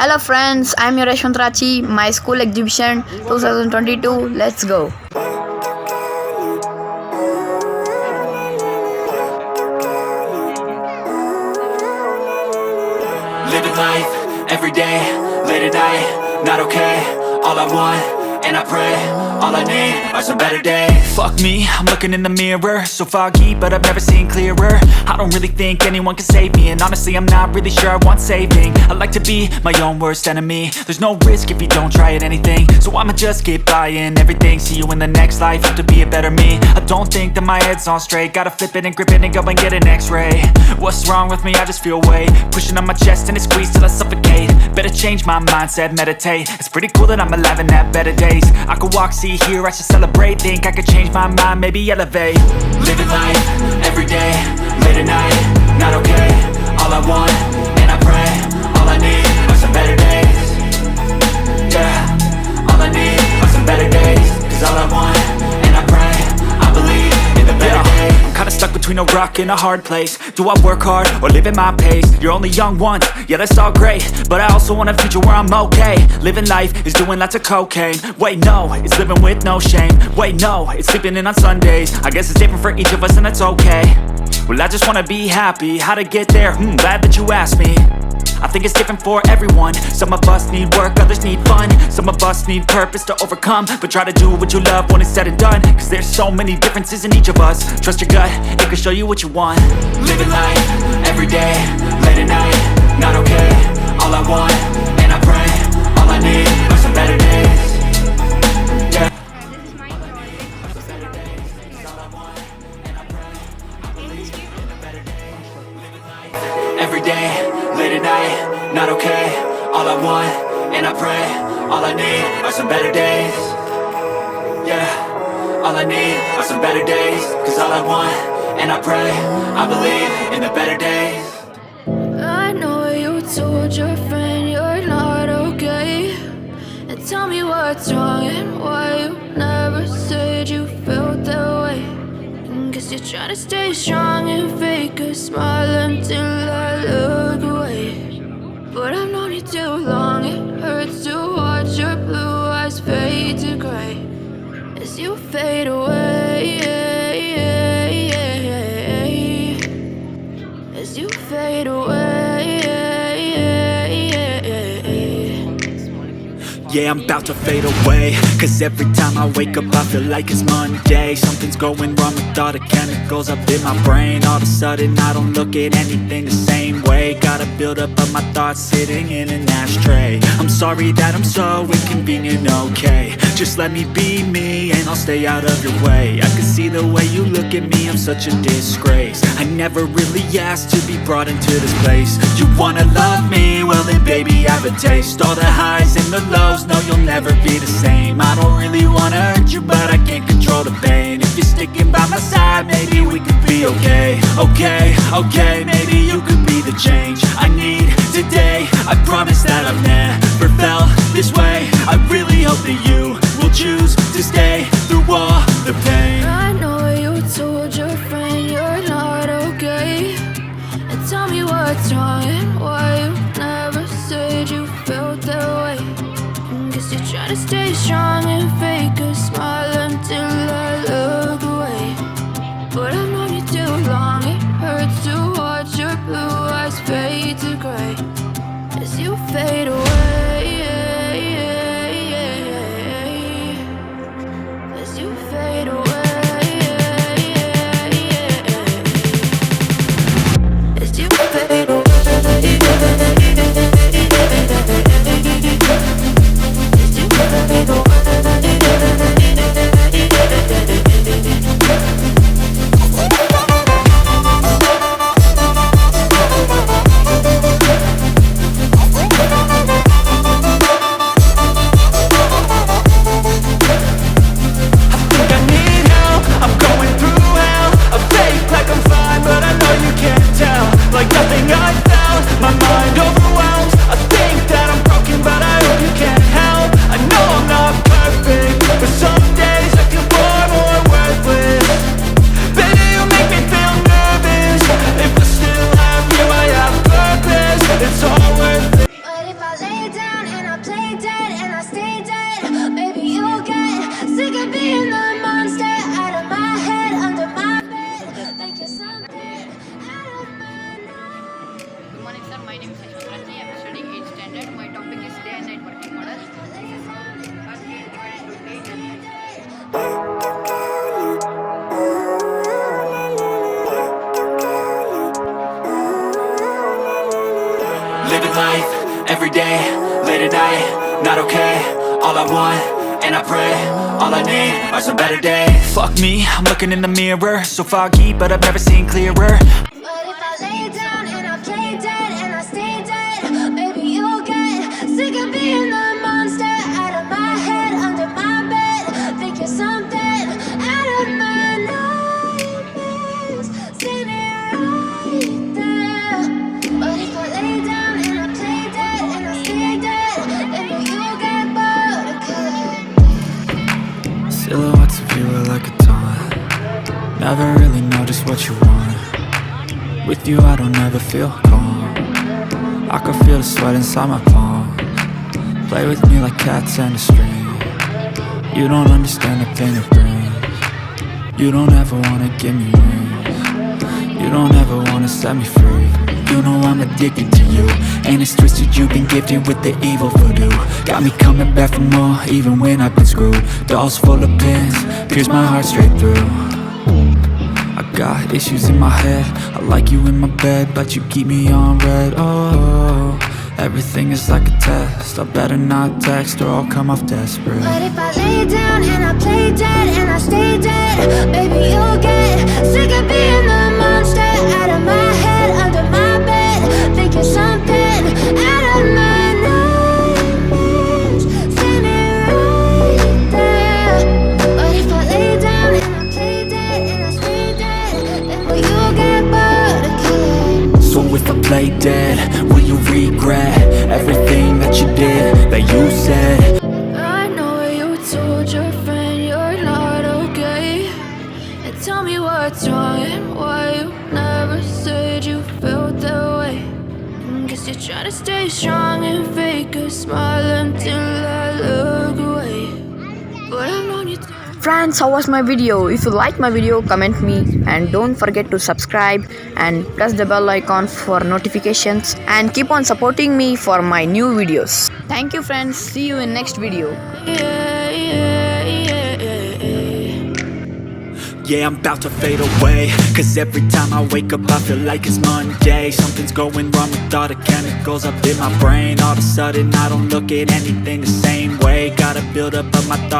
Hello friends, I'm your Rcym, my school exhibition 2022. Let's go. Living life, every day, late at night, not okay. All I want, and I pray, all I need are some better days. Fuck me, I'm looking in the mirror, so foggy, but I've never seen clearer. I don't really think anyone can save me, and honestly I'm not really sure I want saving. I like to be my own worst enemy. There's no risk if you don't try at anything, so I'ma just get buying everything. See you in the next life, have to be a better me. I don't think that my head's on straight, gotta flip it and grip it and go and get an x-ray. What's wrong with me? I just feel weight pushing on my chest and it squeezes till I suffocate. Better change my mindset, meditate. It's pretty cool that I'm alive and have better days. I could walk, see, hear, I should celebrate. Think I could change my mind, maybe elevate. Living life, every day, late at night, not okay. All I want, and I pray, all I need are some better days. Yeah, all I need are some better days. Cause all I want, and I pray, I believe in the better days. I'm kinda stuck between a rock and a hard place. Do I work hard or live at my pace? You're only young once, yeah that's all great, but I also want a future where I'm okay. Living life is doing lots of cocaine. Wait no, it's living with no shame. Wait no, it's sleeping in on Sundays. I guess it's different for each of us and that's okay. Well I just wanna be happy, how to get there? Glad that you asked me. I think it's different for everyone. Some of us need work, others need fun. Some of us need purpose to overcome. But try to do what you love when it's said and done. Cause there's so many differences in each of us. Trust your gut, it can show you what you want. Living life, every day, late at night, not okay. All I want, and I pray, all I need are some better days. Yeah. Every day, late at night, not okay. All I want, and I pray, all I need are some better days. Yeah, all I need are some better days. Cause all I want, and I pray, I believe in the better days. I know you told your friend you're not okay, and tell me what's wrong and why you never said you felt that way. Guess you're trying to stay strong and fake a smile until I look away. But I've known you too long, it hurts to watch your blue eyes fade to gray as you fade away. As you fade away. Yeah, I'm about to fade away. Cause every time I wake up I feel like it's Monday. Something's going wrong with all the chemicals up in my brain. All of a sudden I don't look at anything the same way. Got a buildup of my thoughts sitting in an ashtray. I'm sorry that I'm so inconvenient, okay. Just let me be me and I'll stay out of your way. I can see the way you look at me, I'm such a disgrace. I never really asked to be brought into this place. You wanna love me? Well then baby I have a taste. All the highs and the lows, no you'll never be the same. I don't really wanna hurt you but I can't control the pain. If you're sticking by my side maybe we could be okay. Okay, maybe you could be the change I need today. I promise that I've never felt this way. I really hope that you will choose to stay through all the pain. I know you told your friend you're not okay, and tell me what's wrong and why you never said you felt that way. Guess you're trying to stay strong and fake a smile until I look away. But I've known you too long, it hurts to watch your blue eyes fade to gray as you fade away. As you fade away. As you fade away. As you fade away. every day, late at night, not okay. All I want, and I pray, all I need are some better days. Fuck me, I'm looking in the mirror, so foggy, but I've never seen clearer. But if I lay down and I play dead and I stay dead, maybe you'll get sick of being the monster out of my head, under my bed. Think you're something out of my nightmares, seen it right there. But if I lay down and I play dead and I stay dead, maybe you'll get bored of killing. Silhouettes of you are like a taunt. Never really know just what you want. With you I don't ever feel calm. I can feel the sweat inside my palm. Play with me like cats and a string. You don't understand the pain it brings. You don't ever wanna give me wings. You don't ever wanna set me free. You know I'm addicted to you, and it's twisted, you've been gifted with the evil voodoo. Got me coming back for more, even when I've been screwed. Dolls full of pins, pierce my heart straight through. I got issues in my head, I like you in my bed, but you keep me on red. Oh, everything is like a test, I better not text or I'll come off desperate. But if I lay down and I play dead and I stay dead, baby you'll get sick of being the monster out of my head, under my bed. Think you're something out of my nightmares, seen it right there. But if I lay down and I play dead and I stay dead, then will you get bored of killing? So if I play dead, will you regret everything that you did, that you said? I know you told your friend you're not okay, and tell me what's wrong and why you never said you felt that way. Guess you're trying to stay strong and fake a smile until I look away. But I've known you too. Friends, how was my video? If you like my video, comment me and don't forget to subscribe and press the bell icon for notifications and keep on supporting me for my new videos. Thank you friends, see you in next video. Yeah, I'm about to fade away, cause every time I wake up I feel like it's Monday. Something's going wrong with all the chemicals up in my brain. All of a sudden I don't look at anything the same way. Gotta build up of my thoughts.